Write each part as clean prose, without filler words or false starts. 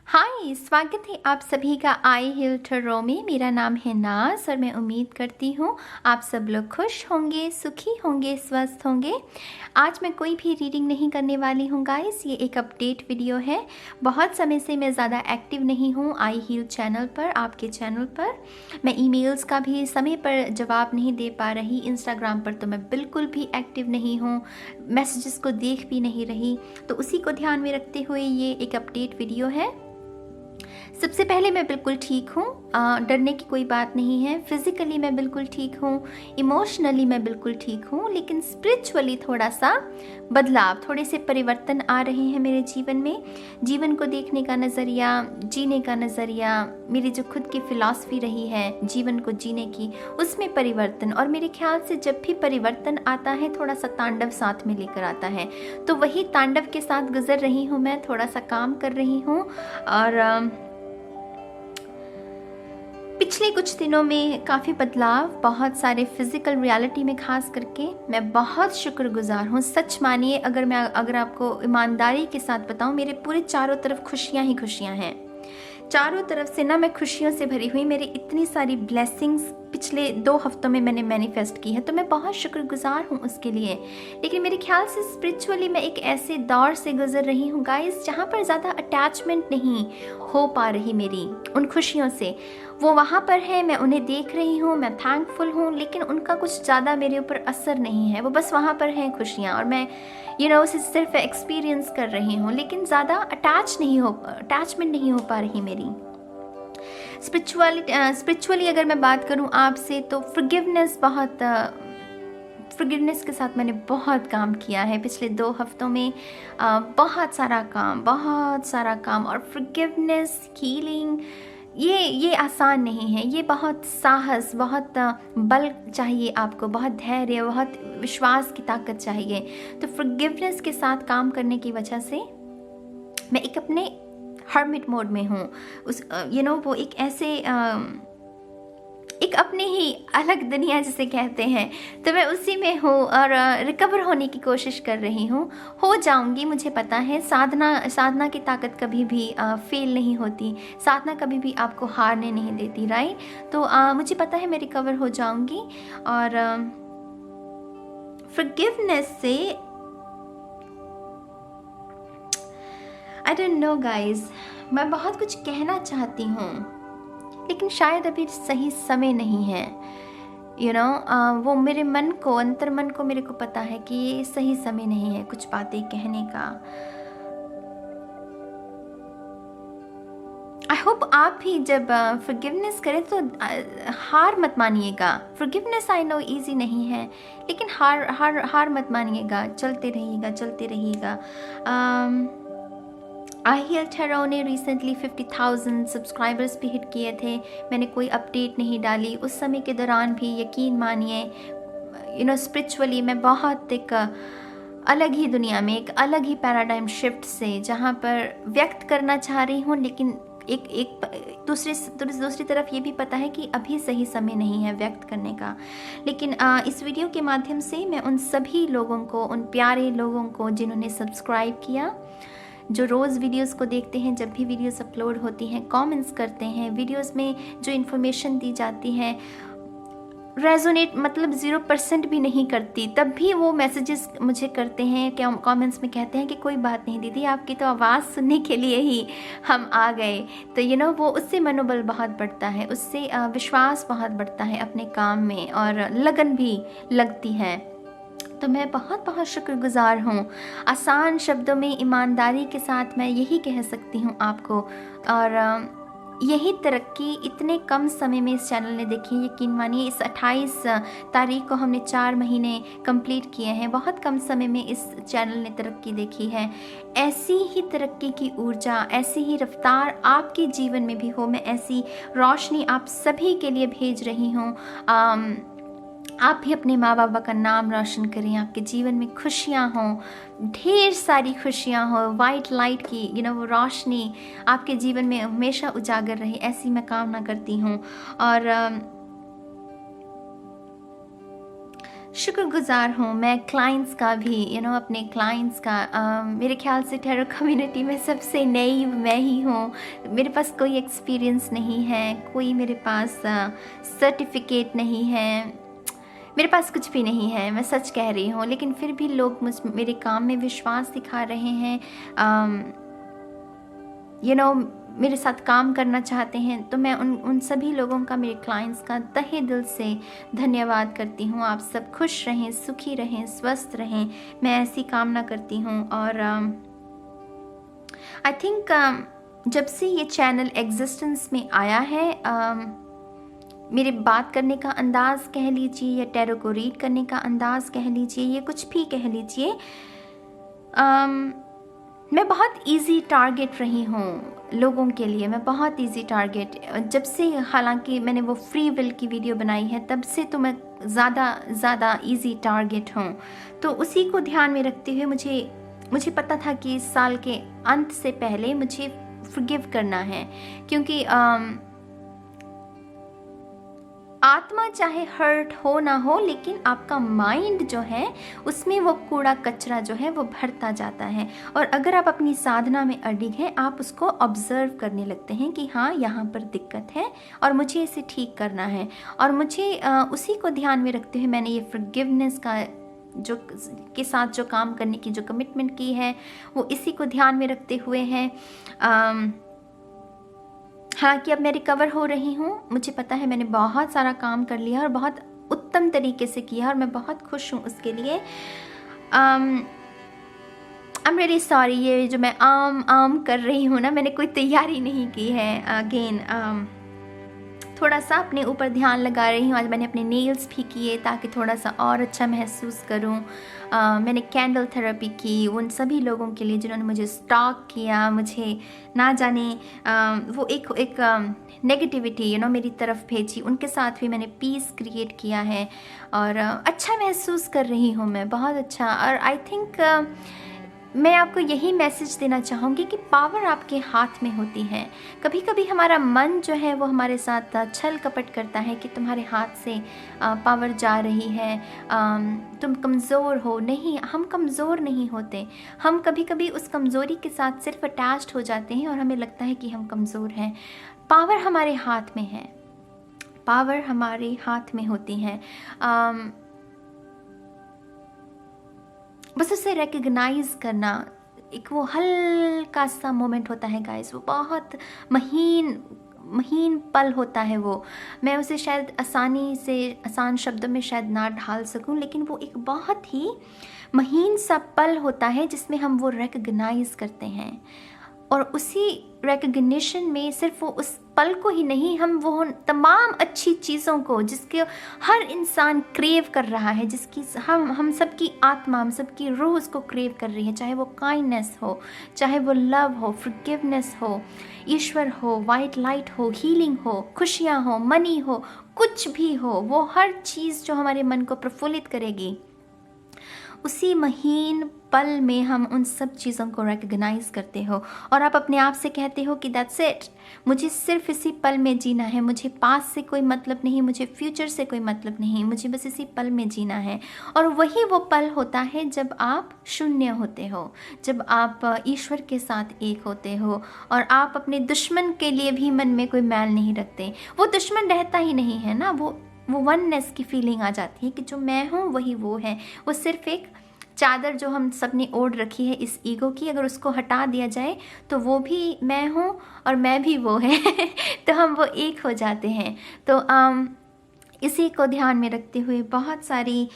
हाय, स्वागत है आप सभी का आई हिल टरो में। मेरा नाम है नाज और मैं उम्मीद करती हूँ आप सब लोग खुश होंगे, सुखी होंगे, स्वस्थ होंगे। आज मैं कोई भी रीडिंग नहीं करने वाली हूँ गाइस, ये एक अपडेट वीडियो है। बहुत समय से मैं ज़्यादा एक्टिव नहीं हूँ आई हिल चैनल पर, आपके चैनल पर। मैं ईमेल्स का भी समय पर जवाब नहीं दे पा रही, इंस्टाग्राम पर तो मैं बिल्कुल भी एक्टिव नहीं हूँ, मैसेजेस को देख भी नहीं रही। तो उसी को ध्यान में रखते हुए ये एक अपडेट वीडियो है। सबसे पहले मैं बिल्कुल ठीक हूँ, डरने की कोई बात नहीं है। फिज़िकली मैं बिल्कुल ठीक हूँ, इमोशनली मैं बिल्कुल ठीक हूँ, लेकिन स्पिरिचुअली थोड़ा सा बदलाव, थोड़े से परिवर्तन आ रहे हैं मेरे जीवन में। जीवन को देखने का नज़रिया, जीने का नज़रिया, मेरी जो खुद की फ़िलासफ़ी रही है जीवन को जीने की, उसमें परिवर्तन। और मेरे ख्याल से जब भी परिवर्तन आता है थोड़ा सा तांडव साथ में लेकर आता है, तो वही तांडव के साथ गुजर रही हूँ मैं। थोड़ा सा काम कर रही हूँ और पिछले कुछ दिनों में काफ़ी बदलाव, बहुत सारे फिज़िकल रियलिटी में खास करके मैं बहुत शुक्रगुजार हूँ। सच मानिए, अगर आपको ईमानदारी के साथ बताऊँ, मेरे पूरे चारों तरफ खुशियाँ ही खुशियाँ हैं। चारों तरफ से ना मैं खुशियों से भरी हुई, मेरी इतनी सारी ब्लेसिंग्स पिछले 2 हफ्तों में मैंने मैनिफेस्ट की है, तो मैं बहुत शुक्रगुजार हूँ उसके लिए। लेकिन मेरे ख्याल से स्पिरिचुअली मैं एक ऐसे दौर से गुजर रही हूँ गाइस, जहाँ पर ज़्यादा अटैचमेंट नहीं हो पा रही मेरी उन खुशियों से। वो वहाँ पर है, मैं उन्हें देख रही हूँ, मैं थैंकफुल हूँ, लेकिन उनका कुछ ज़्यादा मेरे ऊपर असर नहीं है। वो बस वहाँ पर हैं खुशियाँ, और मैं उसे सिर्फ एक्सपीरियंस कर रही हूँ, लेकिन ज़्यादा अटैचमेंट नहीं हो पा रही मेरी। स्पिरिचुअली अगर मैं बात करूँ आपसे, तो फॉरगिवनेस के साथ मैंने बहुत काम किया है पिछले 2 हफ्तों में। बहुत सारा काम और फॉरगिवनेस, हीलिंग, ये आसान नहीं है। ये बहुत साहस, बहुत बल चाहिए आपको, बहुत धैर्य, बहुत विश्वास की ताकत चाहिए। तो फॉरगिवनेस के साथ काम करने की वजह से मैं एक अपने हर्मिट मोड में हूँ। वो एक ऐसे एक अपनी ही अलग दुनिया जिसे कहते हैं, तो मैं उसी में हूँ और रिकवर होने की कोशिश कर रही हूँ। हो जाऊँगी, मुझे पता है। साधना की ताकत कभी भी फेल नहीं होती, साधना कभी भी आपको हारने नहीं देती, राइट? तो मुझे पता है मैं रिकवर हो जाऊँगी। और फॉरगिवनेस से आई डोंट नो गाइज, मैं बहुत कुछ कहना चाहती हूँ, लेकिन शायद अभी सही समय नहीं है। वो मेरे अंतर्मन को मेरे को पता है कि ये सही समय नहीं है कुछ बातें कहने का। आई होप आप भी जब फॉरगिवनेस करें तो हार मत मानिएगा। फॉरगिवनेस आई नो इजी नहीं है, लेकिन हार मत मानिएगा, चलते रहिएगा। आई हिल टरो ने रिसेंटली 50,000 सब्सक्राइबर्स भी हिट किए थे। मैंने कोई अपडेट नहीं डाली उस समय के दौरान भी। यकीन मानिए, स्पिरिचुअली मैं बहुत एक अलग ही दुनिया में, एक अलग ही पैराडाइम शिफ्ट से, जहाँ पर व्यक्त करना चाह रही हूँ, लेकिन दूसरी तरफ ये भी पता है कि अभी सही समय नहीं है व्यक्त करने का। लेकिन इस वीडियो के माध्यम से मैं उन सभी लोगों को, उन प्यारे लोगों को जिन्होंने सब्सक्राइब किया, जो रोज़ वीडियोस को देखते हैं, जब भी वीडियोस अपलोड होती हैं, कमेंट्स करते हैं, वीडियोस में जो इन्फॉर्मेशन दी जाती है रेजोनेट, मतलब 0% भी नहीं करती, तब भी वो मैसेजेस मुझे करते हैं, क्या कमेंट्स में कहते हैं कि कोई बात नहीं दीदी, आपकी तो आवाज़ सुनने के लिए ही हम आ गए। तो वो उससे मनोबल बहुत बढ़ता है, उससे विश्वास बहुत बढ़ता है अपने काम में, और लगन भी लगती है। तो मैं बहुत बहुत शुक्रगुजार हूँ। आसान शब्दों में ईमानदारी के साथ मैं यही कह सकती हूँ आपको। और यही तरक्की इतने कम समय में इस चैनल ने देखी है। यकीन मानिए, इस 28 तारीख को हमने 4 महीने कंप्लीट किए हैं। बहुत कम समय में इस चैनल ने तरक्की देखी है। ऐसी ही तरक्की की ऊर्जा, ऐसी ही रफ्तार आपके जीवन में भी हो, मैं ऐसी रोशनी आप सभी के लिए भेज रही हूँ। आप भी अपने माँ बाबा का नाम रोशन करें, आपके जीवन में खुशियाँ हों, ढेर सारी खुशियाँ हों, वाइट लाइट की वो रोशनी आपके जीवन में हमेशा उजागर रहे, ऐसी मैं कामना करती हूँ। और शुक्रगुज़ार हूँ मैं क्लाइंट्स का भी, अपने क्लाइंट्स का। मेरे ख्याल से टैरो कम्युनिटी में सबसे नई मैं ही हूँ। मेरे पास कोई एक्सपीरियंस नहीं है, कोई मेरे पास सर्टिफिकेट नहीं है, मेरे पास कुछ भी नहीं है, मैं सच कह रही हूँ। लेकिन फिर भी लोग मेरे काम में विश्वास दिखा रहे हैं, मेरे साथ काम करना चाहते हैं। तो मैं उन सभी लोगों का, मेरे क्लाइंट्स का तहे दिल से धन्यवाद करती हूँ। आप सब खुश रहें, सुखी रहें, स्वस्थ रहें, मैं ऐसी कामना करती हूँ। और आई थिंक जब से ये चैनल एग्जिस्टेंस में आया है, मेरे बात करने का अंदाज़ कह लीजिए या टैरो को रीड करने का अंदाज़ कह लीजिए, ये कुछ भी कह लीजिए, मैं बहुत इजी टारगेट रही हूँ लोगों के लिए। मैं बहुत इजी टारगेट जब से, हालांकि मैंने वो फ्री विल की वीडियो बनाई है तब से तो मैं ज़्यादा इजी टारगेट हूँ। तो उसी को ध्यान में रखते हुए मुझे पता था कि इस साल के अंत से पहले मुझे फॉरगिव करना है, क्योंकि आत्मा चाहे हर्ट हो ना हो, लेकिन आपका माइंड जो है उसमें वो कूड़ा कचरा जो है वो भरता जाता है। और अगर आप अपनी साधना में अडिग हैं, आप उसको ऑब्जर्व करने लगते हैं कि हाँ, यहाँ पर दिक्कत है और मुझे इसे ठीक करना है। और मुझे उसी को ध्यान में रखते हुए मैंने ये फॉरगिवनेस का जो के साथ जो काम करने की जो कमिटमेंट की है, वो इसी को ध्यान में रखते हुए हैं। हालांकि अब मैं रिकवर हो रही हूँ, मुझे पता है मैंने बहुत सारा काम कर लिया और बहुत उत्तम तरीके से किया और मैं बहुत खुश हूँ उसके लिए। आई एम रियली सॉरी, ये जो मैं आम कर रही हूँ ना, मैंने कोई तैयारी नहीं की है। अगेन थोड़ा सा अपने ऊपर ध्यान लगा रही हूँ। आज मैंने अपने नेल्स भी किए ताकि थोड़ा सा और अच्छा महसूस करूँ। मैंने कैंडल थेरेपी की उन सभी लोगों के लिए जिन्होंने मुझे स्टॉक किया, मुझे ना जाने वो एक नेगेटिविटी मेरी तरफ भेजी, उनके साथ भी मैंने पीस क्रिएट किया है और अच्छा महसूस कर रही हूँ मैं, बहुत अच्छा। और आई थिंक मैं आपको यही मैसेज देना चाहूँगी कि पावर आपके हाथ में होती है। कभी कभी हमारा मन जो है वो हमारे साथ छल कपट करता है कि तुम्हारे हाथ से पावर जा रही है, तुम कमज़ोर हो। नहीं, हम कमज़ोर नहीं होते। हम कभी कभी उस कमज़ोरी के साथ सिर्फ अटैच्ड हो जाते हैं और हमें लगता है कि हम कमज़ोर हैं। पावर हमारे हाथ में है, पावर हमारे हाथ में होती है। बस उसे रिकग्नाइज करना, एक वो हल्का सा मोमेंट होता है गाइस, वो बहुत महीन पल होता है वो। मैं उसे शायद आसान शब्दों में शायद ना ढाल सकूं, लेकिन वो एक बहुत ही महीन सा पल होता है जिसमें हम वो रिकग्नाइज करते हैं। और उसी रिकग्निशन में सिर्फ वो उस पल को ही नहीं, हम वो तमाम अच्छी चीज़ों को जिसके हर इंसान क्रेव कर रहा है, जिसकी हम सबकी आत्मा, हम सबकी रूह उसको क्रेव कर रही है, चाहे वो काइंडनेस हो, चाहे वो लव हो, फॉरगिवनेस हो, ईश्वर हो, वाइट लाइट हो, हीलिंग हो, खुशियाँ हो, मनी हो, कुछ भी हो, वो हर चीज़ जो हमारे मन को प्रफुल्लित करेगी, उसी महीन पल में हम उन सब चीज़ों को रिकग्नाइज करते हो। और आप अपने आप से कहते हो कि दैट्स इट, मुझे सिर्फ इसी पल में जीना है, मुझे पास से कोई मतलब नहीं, मुझे फ्यूचर से कोई मतलब नहीं, मुझे बस इसी पल में जीना है। और वही वो पल होता है जब आप शून्य होते हो, जब आप ईश्वर के साथ एक होते हो और आप अपने दुश्मन के लिए भी मन में कोई मैल नहीं रखते। वो दुश्मन रहता ही नहीं है ना, वो वननेस की फीलिंग आ जाती है कि जो मैं हूँ वही वो है। वो सिर्फ एक चादर जो हम सब ने ओढ़ रखी है इस ईगो की, अगर उसको हटा दिया जाए तो वो भी मैं हूँ और मैं भी वो है तो हम वो एक हो जाते हैं। तो इसी को ध्यान में रखते हुए बहुत सारी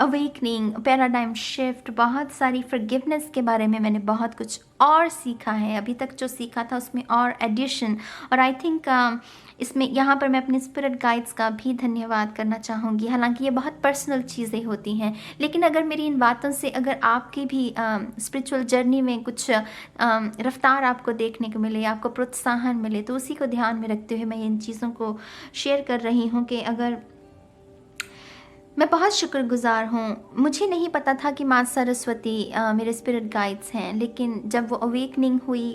अवेकनिंग, पैराडाइम शिफ्ट, बहुत सारी फॉरगिवनेस के बारे में मैंने बहुत कुछ और सीखा है। अभी तक जो सीखा था उसमें और एडिशन। और आई थिंक इसमें यहाँ पर मैं अपने स्पिरिट गाइड्स का भी धन्यवाद करना चाहूँगी। हालांकि ये बहुत पर्सनल चीज़ें होती हैं, लेकिन अगर मेरी इन बातों से अगर आपकी भी स्पिरिचुअल जर्नी में कुछ रफ्तार आपको देखने को मिले, आपको प्रोत्साहन मिले, तो उसी को ध्यान में रखते हुए मैं इन चीज़ों को शेयर कर रही हूँ कि अगर मैं बहुत शुक्रगुजार हूँ। मुझे नहीं पता था कि माँ सरस्वती मेरे स्पिरिट गाइड्स हैं, लेकिन जब वो अवेकनिंग हुई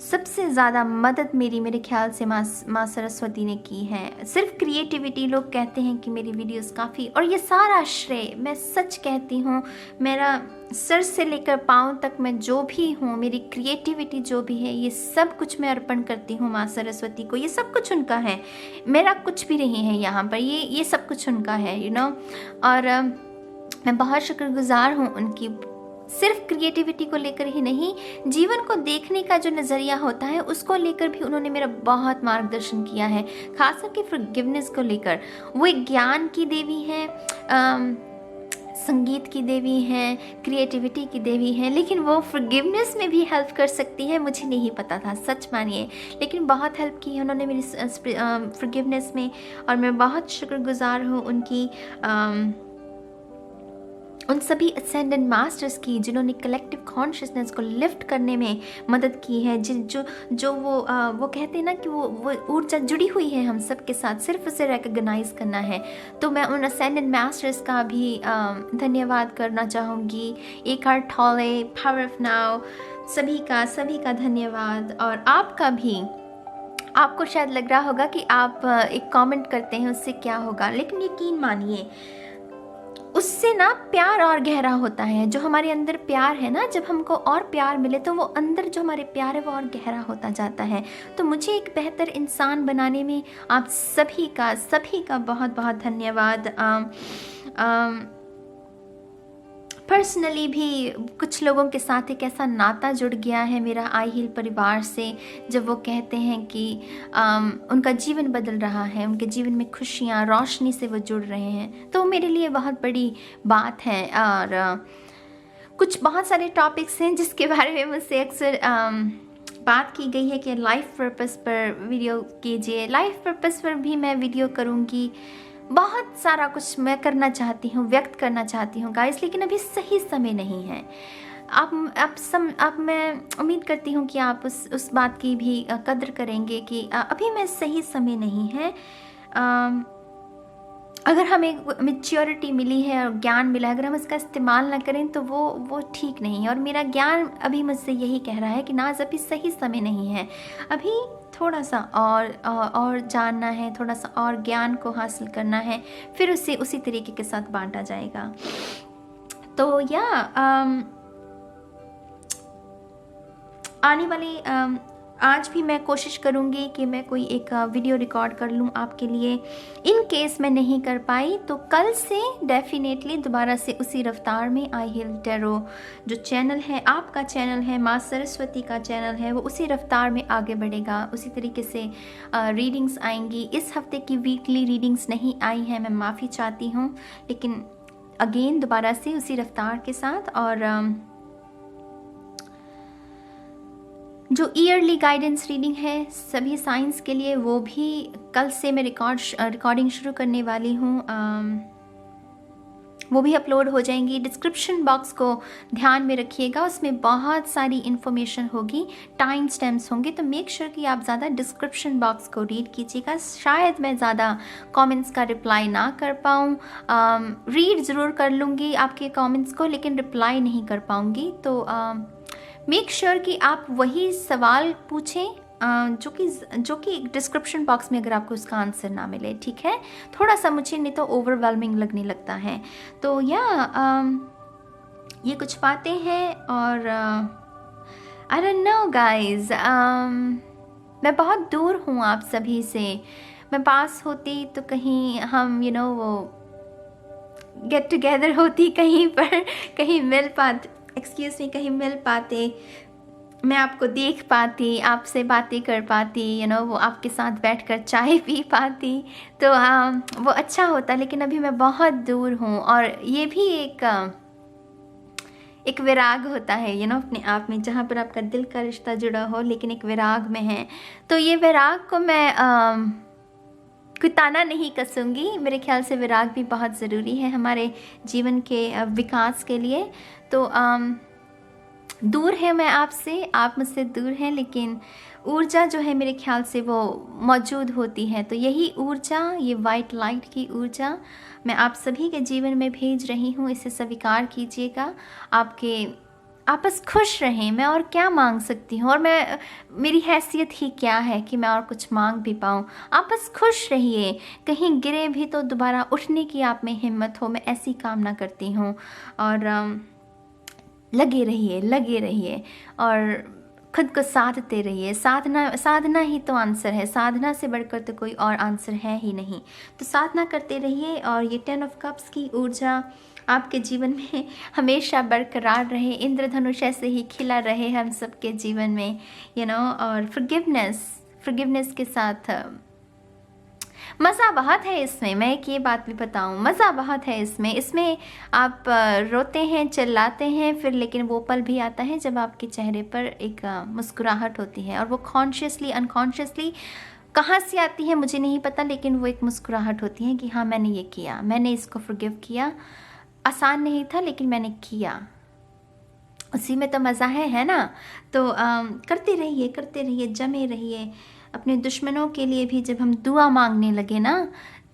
सबसे ज़्यादा मदद मेरे ख्याल से माँ सरस्वती ने की है। सिर्फ क्रिएटिविटी, लोग कहते हैं कि मेरी वीडियोस काफ़ी, और ये सारा श्रेय मैं सच कहती हूँ, मेरा सर से लेकर पाँव तक मैं जो भी हूँ, मेरी क्रिएटिविटी जो भी है, ये सब कुछ मैं अर्पण करती हूँ माँ सरस्वती को। ये सब कुछ उनका है, मेरा कुछ भी नहीं है यहाँ पर, ये सब कुछ उनका है, और मैं बहुत शुक्रगुजार हूँ उनकी। सिर्फ क्रिएटिविटी को लेकर ही नहीं, जीवन को देखने का जो नज़रिया होता है उसको लेकर भी उन्होंने मेरा बहुत मार्गदर्शन किया है, खास करके फॉरगिवनेस को लेकर। वो एक ज्ञान की देवी हैं, संगीत की देवी हैं, क्रिएटिविटी की देवी हैं, लेकिन वो फॉरगिवनेस में भी हेल्प कर सकती है, मुझे नहीं पता था, सच मानिए, लेकिन बहुत हेल्प की है उन्होंने मेरी फॉरगिवनेस में। और मैं बहुत शुक्रगुजार हूँ उनकी, उन सभी असेंडेंट मास्टर्स की जिन्होंने कलेक्टिव कॉन्शियसनेस को लिफ्ट करने में मदद की है। जो वो कहते हैं ना कि वो ऊर्जा जुड़ी हुई है हम सब के साथ, सिर्फ उसे रिकॉग्नाइज करना है। तो मैं उन असेंडेंट मास्टर्स का भी धन्यवाद करना चाहूँगी। एकार्ट टोले, पावर ऑफ नाउ, सभी का धन्यवाद। और आपका भी, आपको शायद लग रहा होगा कि आप एक कमेंट करते हैं उससे क्या होगा, लेकिन यकीन मानिए उससे ना प्यार और गहरा होता है। जो हमारे अंदर प्यार है ना, जब हमको और प्यार मिले तो वो अंदर जो हमारे प्यार है वो और गहरा होता जाता है। तो मुझे एक बेहतर इंसान बनाने में आप सभी का बहुत बहुत धन्यवाद। पर्सनली भी कुछ लोगों के साथ एक ऐसा नाता जुड़ गया है मेरा आई हील परिवार से, जब वो कहते हैं कि उनका जीवन बदल रहा है, उनके जीवन में खुशियाँ, रोशनी से वो जुड़ रहे हैं, तो मेरे लिए बहुत बड़ी बात है। और कुछ बहुत सारे टॉपिक्स हैं जिसके बारे में मुझसे अक्सर बात की गई है कि लाइफ पर्पस पर वीडियो कीजिए। लाइफ पर्पस पर भी मैं वीडियो करूँगी। बहुत सारा कुछ मैं करना चाहती हूँ, व्यक्त करना चाहती हूँ गाइस, लेकिन अभी सही समय नहीं है। अब मैं उम्मीद करती हूँ कि आप उस बात की भी कद्र करेंगे कि अभी मैं सही समय नहीं है। अगर हमें मैच्योरिटी मिली है और ज्ञान मिला है, अगर हम इसका इस्तेमाल ना करें तो वो ठीक नहीं है। और मेरा ज्ञान अभी मुझसे यही कह रहा है कि नाज अभी सही समय नहीं है, अभी थोड़ा सा और जानना है, थोड़ा सा और ज्ञान को हासिल करना है, फिर उसे उसी तरीके के साथ बांटा जाएगा। तो आने वाले आज भी मैं कोशिश करूँगी कि मैं कोई एक वीडियो रिकॉर्ड कर लूँ आपके लिए। इन केस मैं नहीं कर पाई तो कल से डेफिनेटली दोबारा से उसी रफ्तार में आई हील टैरो जो चैनल है, आपका चैनल है, माँ सरस्वती का चैनल है, वो उसी रफ्तार में आगे बढ़ेगा। उसी तरीके से रीडिंग्स आएंगी। इस हफ्ते की वीकली रीडिंग्स नहीं आई हैं, मैं माफ़ी चाहती हूँ, लेकिन अगेन दोबारा से उसी रफ्तार के साथ। और जो ईयरली गाइडेंस रीडिंग है सभी साइंस के लिए, वो भी कल से मैं रिकॉर्डिंग शुरू करने वाली हूँ। वो भी अपलोड हो जाएंगी। डिस्क्रिप्शन बॉक्स को ध्यान में रखिएगा, उसमें बहुत सारी इन्फॉर्मेशन होगी, टाइम स्टैम्प्स होंगे, तो मेक श्योर कि आप ज़्यादा डिस्क्रिप्शन बॉक्स को रीड कीजिएगा। शायद मैं ज़्यादा कमेंट्स का रिप्लाई ना कर पाऊँ, रीड ज़रूर कर लूँगी आपके कमेंट्स को, लेकिन रिप्लाई नहीं कर पाऊँगी। तो मेक श्योर कि आप वही सवाल पूछें जो कि डिस्क्रिप्शन बॉक्स में अगर आपको उसका आंसर ना मिले, ठीक है। थोड़ा सा मुझे नहीं तो ओवरवेलमिंग लगने लगता है। तो ये कुछ बातें हैं। और आई डोंट नो गाइज, मैं बहुत दूर हूँ आप सभी से। मैं पास होती तो कहीं हम वो गेट टुगेदर होती कहीं पर, कहीं मिल पाते, कहीं मिल पाते, मैं आपको देख पाती, आपसे बातें कर पाती, वो आपके साथ बैठकर चाय पी पाती, तो वो अच्छा होता। लेकिन अभी मैं बहुत दूर हूँ, और ये भी एक विराग होता है अपने आप में, जहाँ पर आपका दिल का रिश्ता जुड़ा हो लेकिन एक विराग में है। तो ये विराग को मैं कोई ताना नहीं कसूँगी। मेरे ख्याल से विराग भी बहुत ज़रूरी है हमारे जीवन के विकास के लिए। तो दूर है मैं आपसे, आप मुझसे दूर हैं, लेकिन ऊर्जा जो है मेरे ख्याल से वो मौजूद होती है। तो यही ऊर्जा, ये वाइट लाइट की ऊर्जा मैं आप सभी के जीवन में भेज रही हूँ, इसे स्वीकार कीजिएगा। आपके आप बस खुश रहें, मैं और क्या मांग सकती हूँ, और मेरी हैसियत ही क्या है कि मैं और कुछ मांग भी पाऊँ। आप बस खुश रहिए, कहीं गिरे भी तो दोबारा उठने की आप में हिम्मत हो, मैं ऐसी कामना करती हूँ। और लगे रहिए, लगे रहिए और खुद को साधते रहिए। साधना ही तो आंसर है, साधना से बढ़कर तो कोई और आंसर है ही नहीं। तो साधना करते रहिए और ये 10 ऑफ कप्स की ऊर्जा आपके जीवन में हमेशा बरकरार रहे, इंद्रधनुष ऐसे ही खिला रहे हम सबके जीवन में, और फॉरगिवनेस के साथ मज़ा बहुत है इसमें। मैं एक ये बात भी बताऊं, मज़ा बहुत है इसमें आप रोते हैं, चिल्लाते हैं, फिर लेकिन वो पल भी आता है जब आपके चेहरे पर एक मुस्कुराहट होती है, और वो कॉन्शियसली अनकॉन्शियसली कहाँ से आती है मुझे नहीं पता, लेकिन वो एक मुस्कुराहट होती है कि हाँ मैंने ये किया, मैंने इसको फॉरगिव किया। आसान नहीं था लेकिन मैंने किया, उसी में तो मज़ा है ना। तो करते रहिए, जमे रहिए। अपने दुश्मनों के लिए भी जब हम दुआ मांगने लगे ना,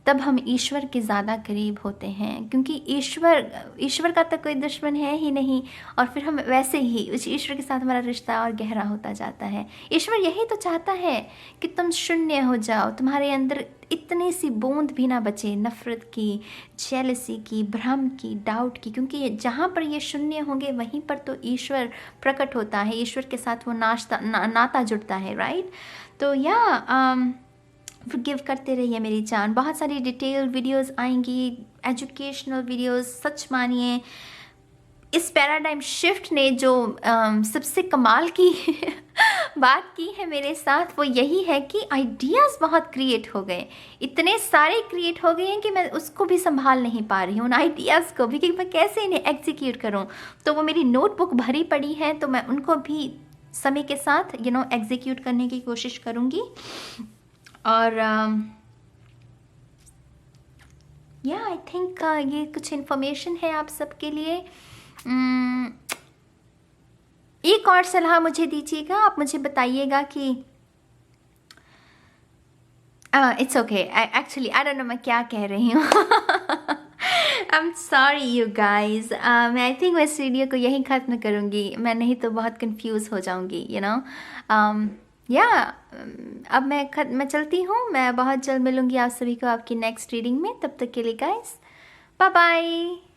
तब हम ईश्वर के ज़्यादा करीब होते हैं, क्योंकि ईश्वर का तो कोई दुश्मन है ही नहीं, और फिर हम वैसे ही उस ईश्वर के साथ हमारा रिश्ता और गहरा होता जाता है। ईश्वर यही तो चाहता है कि तुम शून्य हो जाओ, तुम्हारे अंदर इतनी सी बूंद भी ना बचे नफ़रत की, जेलसी की, भ्रम की, डाउट की, क्योंकि जहाँ पर ये शून्य होंगे वहीं पर तो ईश्वर प्रकट होता है, ईश्वर के साथ वो नाता जुड़ता है, राइट। तो फॉरगिव करते रहिए मेरी जान। बहुत सारी डिटेल वीडियोस आएंगी, एजुकेशनल वीडियोस। सच मानिए इस पैराडाइम शिफ्ट ने जो सबसे कमाल की बात की है मेरे साथ, वो यही है कि आइडियाज़ बहुत क्रिएट हो गए, इतने सारे क्रिएट हो गए हैं कि मैं उसको भी संभाल नहीं पा रही हूँ, उन आइडियाज़ को भी, कि मैं कैसे इन्हें एग्जीक्यूट करूँ। तो वो मेरी नोटबुक भरी पड़ी है, तो मैं उनको भी समय के साथ एग्जीक्यूट करने की कोशिश करूँगी। और आई थिंक ये कुछ इन्फॉर्मेशन है आप सबके लिए। एक और सलाह मुझे दीजिएगा, आप मुझे बताइएगा कि it's okay, actually I don't know मैं क्या कह रही हूँ। I am sorry you guys. मैं आई थिंक मैं इस वीडियो को यहीं ख़त्म करूँगी, मैं नहीं तो बहुत कंफ्यूज हो जाऊँगी, अब मैं चलती हूँ। मैं बहुत जल्द मिलूँगी आप सभी को आपकी नेक्स्ट रीडिंग में। तब तक के लिए गाइज बाय बाय।